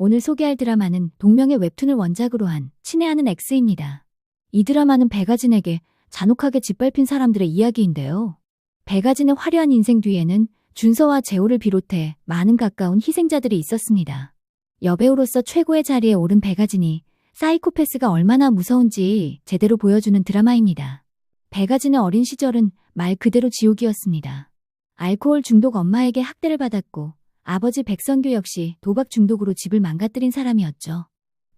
오늘 소개할 드라마는 동명의 웹툰을 원작으로 한 친애하는 X입니다. 이 드라마는 백아진에게 잔혹하게 짓밟힌 사람들의 이야기인데요. 백아진의 화려한 인생 뒤에는 준서와 재호를 비롯해 많은 가까운 희생자들이 있었습니다. 여배우로서 최고의 자리에 오른 백아진이 사이코패스가 얼마나 무서운지 제대로 보여주는 드라마입니다. 백아진의 어린 시절은 말 그대로 지옥이었습니다. 알코올 중독 엄마에게 학대를 받았고 아버지 백성규 역시 도박 중독으로 집을 망가뜨린 사람이었죠.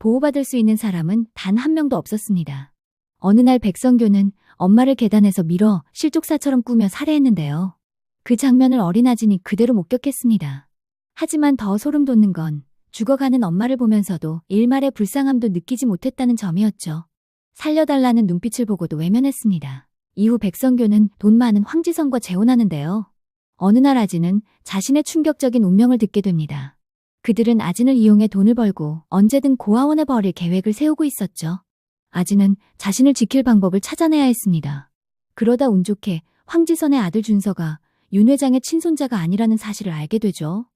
보호받을 수 있는 사람은 단 한 명도 없었습니다. 어느 날 백성규는 엄마를 계단에서 밀어 실족사처럼 꾸며 살해했는데요. 그 장면을 어린 아진이 그대로 목격했습니다. 하지만 더 소름 돋는 건 죽어가는 엄마를 보면서도 일말의 불쌍함도 느끼지 못했다는 점이었죠. 살려달라는 눈빛을 보고도 외면했습니다. 이후 백성규는 돈 많은 황지선과 재혼하는데요. 어느 날 아진은 자신의 충격적인 운명을 듣게 됩니다. 그들은 아진을 이용해 돈을 벌고 언제든 고아원에 버릴 계획을 세우고 있었죠. 아진은 자신을 지킬 방법을 찾아내야 했습니다. 그러다 운 좋게 황지선의 아들 준서가 윤 회장의 친손자가 아니라는 사실을 알게 되죠.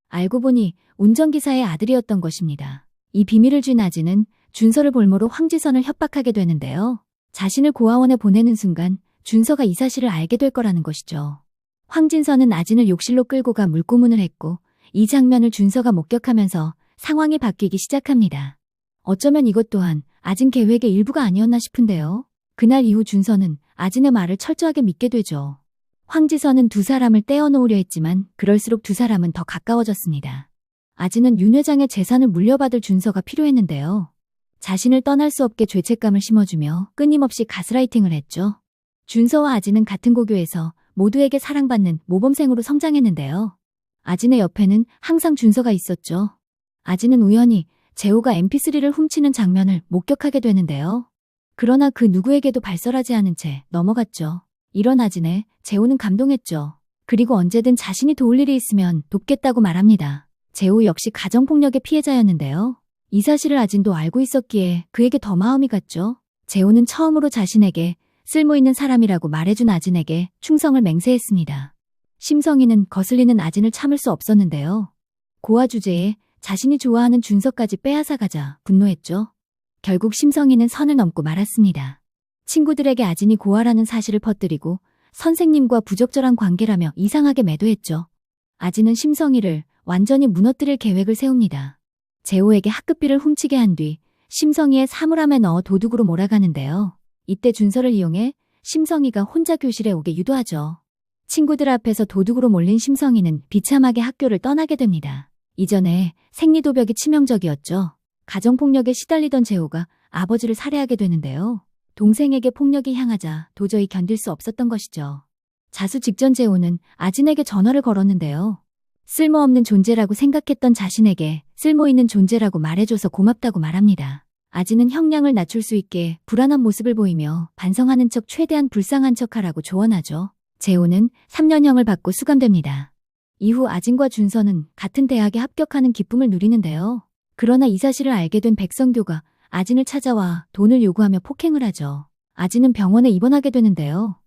알고 보니 운전기사의 아들이었던 것입니다. 이 비밀을 쥔 아진은 준서를 볼모로 황지선을 협박하게 되는데요. 자신을 고아원에 보내는 순간 준서가 이 사실을 알게 될 거라는 것이죠. 황진선은 아진을 욕실로 끌고 가 물고문을 했고 이 장면을 준서가 목격하면서 상황이 바뀌기 시작합니다. 어쩌면 이것 또한 아진 계획의 일부가 아니었나 싶은데요. 그날 이후 준서는 아진의 말을 철저하게 믿게 되죠. 황지선은 두 사람을 떼어놓으려 했지만 그럴수록 두 사람은 더 가까워졌습니다. 아진은 윤 회장의 재산을 물려받을 준서가 필요했는데요. 자신을 떠날 수 없게 죄책감을 심어주며 끊임없이 가스라이팅을 했죠. 준서와 아진은 같은 고교에서 모두에게 사랑받는 모범생으로 성장했는데요. 아진의 옆에는 항상 준서가 있었죠. 아진은 우연히 재호가 mp3를 훔치는 장면을 목격하게 되는데요. 그러나 그 누구에게도 발설하지 않은 채 넘어갔죠. 이런 아진에 재호는 감동했죠. 그리고 언제든 자신이 도울 일이 있으면 돕겠다고 말합니다. 재호 역시 가정폭력의 피해자였는데요. 이 사실을 아진도 알고 있었기에 그에게 더 마음이 갔죠. 재호는 처음으로 자신에게 쓸모있는 사람이라고 말해준 아진에게 충성을 맹세했습니다. 심성희는 거슬리는 아진을 참을 수 없었는데요. 고아 주제에 자신이 좋아하는 준서까지 빼앗아가자 분노했죠. 결국 심성희는 선을 넘고 말았습니다. 친구들에게 아진이 고아라는 사실을 퍼뜨리고 선생님과 부적절한 관계라며 이상하게 매도했죠. 아진은 심성희를 완전히 무너뜨릴 계획을 세웁니다. 재호에게 학급비를 훔치게 한 뒤 심성희의 사물함에 넣어 도둑으로 몰아가는데요. 이때 준서를 이용해 심성희가 혼자 교실에 오게 유도하죠. 친구들 앞에서 도둑으로 몰린 심성희는 비참하게 학교를 떠나게 됩니다. 이전에 생리도벽이 치명적이었죠. 가정폭력에 시달리던 재호가 아버지를 살해하게 되는데요. 동생에게 폭력이 향하자 도저히 견딜 수 없었던 것이죠. 자수 직전 재호는 아진에게 전화를 걸었는데요. 쓸모없는 존재라고 생각했던 자신에게 쓸모있는 존재라고 말해줘서 고맙다고 말합니다. 아진은 형량을 낮출 수 있게 불안한 모습을 보이며 반성하는 척 최대한 불쌍한 척하라고 조언하죠. 재호는 3년형을 받고 수감됩니다. 이후 아진과 준서는 같은 대학에 합격하는 기쁨을 누리는데요. 그러나 이 사실을 알게 된 백성교가 아진을 찾아와 돈을 요구하며 폭행을 하죠. 아진은 병원에 입원하게 되는데요.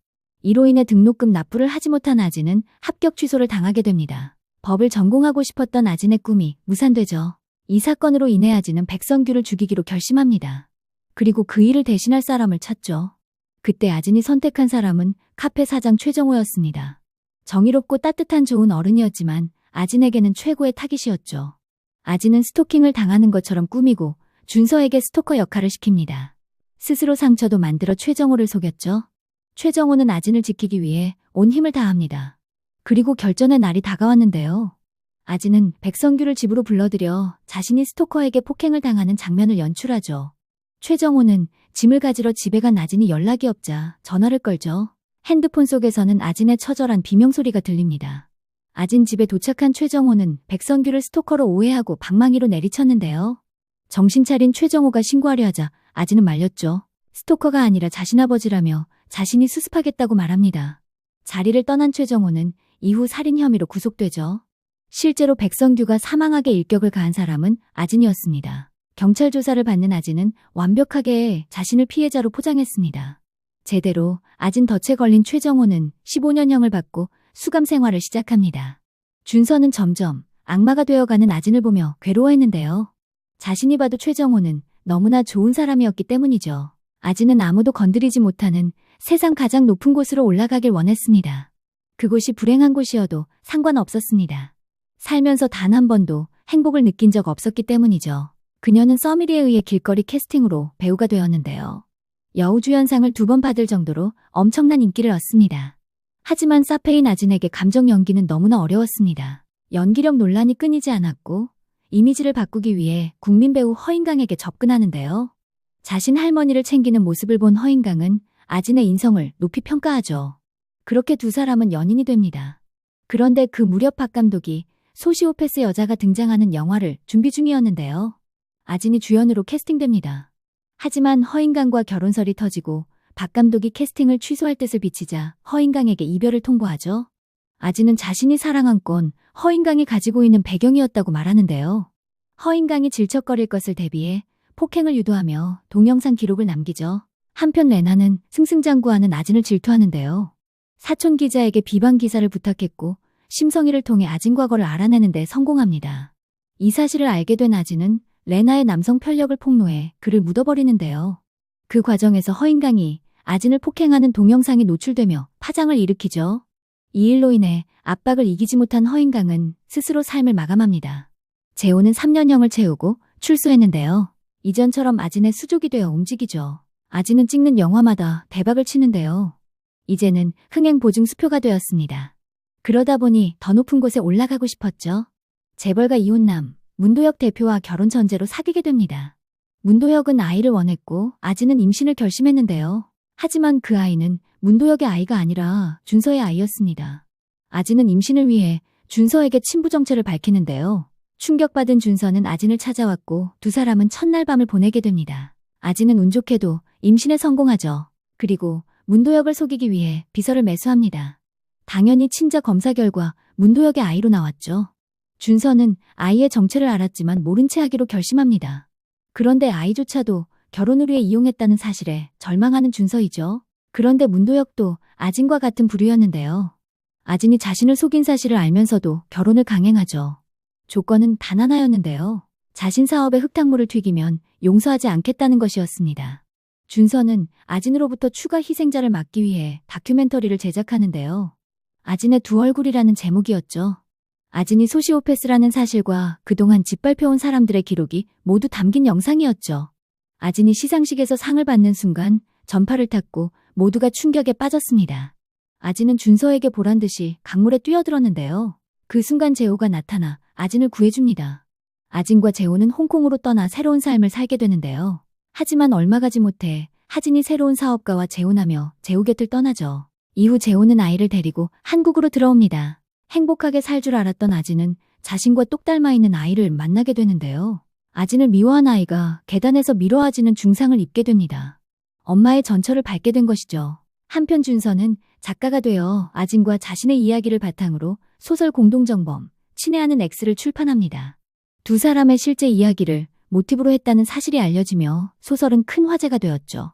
이로 인해 등록금 납부를 하지 못한 아진은 합격 취소를 당하게 됩니다. 법을 전공하고 싶었던 아진의 꿈이 무산되죠. 이 사건으로 인해 아진은 백성규를 죽이기로 결심합니다. 그리고 그 일을 대신할 사람을 찾죠. 그때 아진이 선택한 사람은 카페 사장 최정호였습니다. 정의롭고 따뜻한 좋은 어른이었지만 아진에게는 최고의 타깃이었죠. 아진은 스토킹을 당하는 것처럼 꾸미고 준서에게 스토커 역할을 시킵니다. 스스로 상처도 만들어 최정호를 속였죠. 최정호는 아진을 지키기 위해 온 힘을 다합니다. 그리고 결전의 날이 다가왔는데요. 아진은 백성규를 집으로 불러들여 자신이 스토커에게 폭행을 당하는 장면을 연출하죠. 최정호는 짐을 가지러 집에 간 아진이 연락이 없자 전화를 걸죠. 핸드폰 속에서는 아진의 처절한 비명소리가 들립니다. 아진 집에 도착한 최정호는 백성규를 스토커로 오해하고 방망이로 내리쳤는데요. 정신 차린 최정호가 신고하려 하자 아진은 말렸죠. 스토커가 아니라 자신 아버지라며 자신이 수습하겠다고 말합니다. 자리를 떠난 최정호는 이후 살인 혐의로 구속되죠. 실제로 백성규가 사망하게 일격을 가한 사람은 아진이었습니다. 경찰 조사를 받는 아진은 완벽하게 자신을 피해자로 포장했습니다. 제대로 아진 덫에 걸린 최정호는 15년형을 받고 수감 생활을 시작합니다. 준서는 점점 악마가 되어가는 아진을 보며 괴로워했는데요. 자신이 봐도 최정호는 너무나 좋은 사람이었기 때문이죠. 아진은 아무도 건드리지 못하는 세상 가장 높은 곳으로 올라가길 원했습니다. 그곳이 불행한 곳이어도 상관없었습니다. 살면서 단 한 번도 행복을 느낀 적 없었기 때문이죠. 그녀는 써미리에 의해 길거리 캐스팅으로 배우가 되었는데요. 여우주연상을 2번 받을 정도로 엄청난 인기를 얻습니다. 하지만 사페인 아진에게 감정 연기는 너무나 어려웠습니다. 연기력 논란이 끊이지 않았고 이미지를 바꾸기 위해 국민 배우 허인강에게 접근하는데요. 자신 할머니를 챙기는 모습을 본 허인강은 아진의 인성을 높이 평가하죠. 그렇게 두 사람은 연인이 됩니다. 그런데 그 무렵 박 감독이 소시오패스 여자가 등장하는 영화를 준비 중이었는데요. 아진이 주연으로 캐스팅됩니다. 하지만 허인강과 결혼설이 터지고 박 감독이 캐스팅을 취소할 뜻을 비치자 허인강에게 이별을 통보하죠. 아진은 자신이 사랑한 건 허인강이 가지고 있는 배경이었다고 말하는데요. 허인강이 질척거릴 것을 대비해 폭행을 유도하며 동영상 기록을 남기죠. 한편 레나는 승승장구하는 아진을 질투하는데요. 사촌 기자에게 비방 기사를 부탁했고 심성희를 통해 아진 과거를 알아내는 데 성공합니다. 이 사실을 알게 된 아진은 레나의 남성 편력을 폭로해 그를 묻어버리는데요. 그 과정에서 허인강이 아진을 폭행하는 동영상이 노출되며 파장을 일으키죠. 이 일로 인해 압박을 이기지 못한 허인강은 스스로 삶을 마감합니다. 재호는 3년형을 채우고 출소했는데요. 이전처럼 아진의 수족이 되어 움직이죠. 아진은 찍는 영화마다 대박을 치는데요. 이제는 흥행 보증 수표가 되었습니다. 그러다 보니 더 높은 곳에 올라가고 싶었죠. 재벌가 이혼남 문도혁 대표와 결혼 전제로 사귀게 됩니다. 문도혁은 아이를 원했고 아진은 임신을 결심했는데요. 하지만 그 아이는 문도혁의 아이가 아니라 준서의 아이였습니다. 아진은 임신을 위해 준서에게 친부 정체를 밝히는데요. 충격받은 준서는 아진을 찾아왔고 두 사람은 첫날 밤을 보내게 됩니다. 아진은 운 좋게도 임신에 성공하죠. 그리고 문도혁을 속이기 위해 비서를 매수합니다. 당연히 친자 검사 결과 문도혁의 아이로 나왔죠. 준서는 아이의 정체를 알았지만 모른 채 하기로 결심합니다. 그런데 아이조차도 결혼을 위해 이용했다는 사실에 절망하는 준서이죠. 그런데 문도혁도 아진과 같은 부류였는데요. 아진이 자신을 속인 사실을 알면서도 결혼을 강행하죠. 조건은 단 하나였는데요. 자신 사업에 흙탕물을 튀기면 용서하지 않겠다는 것이었습니다. 준서는 아진으로부터 추가 희생자를 막기 위해 다큐멘터리를 제작하는데요. 아진의 두 얼굴이라는 제목이었죠. 아진이 소시오패스라는 사실과 그동안 짓밟혀온 사람들의 기록이 모두 담긴 영상이었죠. 아진이 시상식에서 상을 받는 순간 전파를 탔고 모두가 충격에 빠졌습니다. 아진은 준서에게 보란듯이 강물에 뛰어들었는데요. 그 순간 재호가 나타나 아진을 구해줍니다. 아진과 재호는 홍콩으로 떠나 새로운 삶을 살게 되는데요. 하지만 얼마 가지 못해 하진이 새로운 사업가와 재혼하며 재호 곁을 떠나죠. 이후 재호는 아이를 데리고 한국으로 들어옵니다. 행복하게 살 줄 알았던 아진은 자신과 똑 닮아 있는 아이를 만나게 되는데요. 아진을 미워한 아이가 계단에서 밀어 아진은 중상을 입게 됩니다. 엄마의 전처를 밟게 된 것이죠. 한편 준서는 작가가 되어 아진과 자신의 이야기를 바탕으로 소설 공동정범 친애하는 X를 출판합니다. 두 사람의 실제 이야기를 모티브로 했다는 사실이 알려지며 소설은 큰 화제가 되었죠.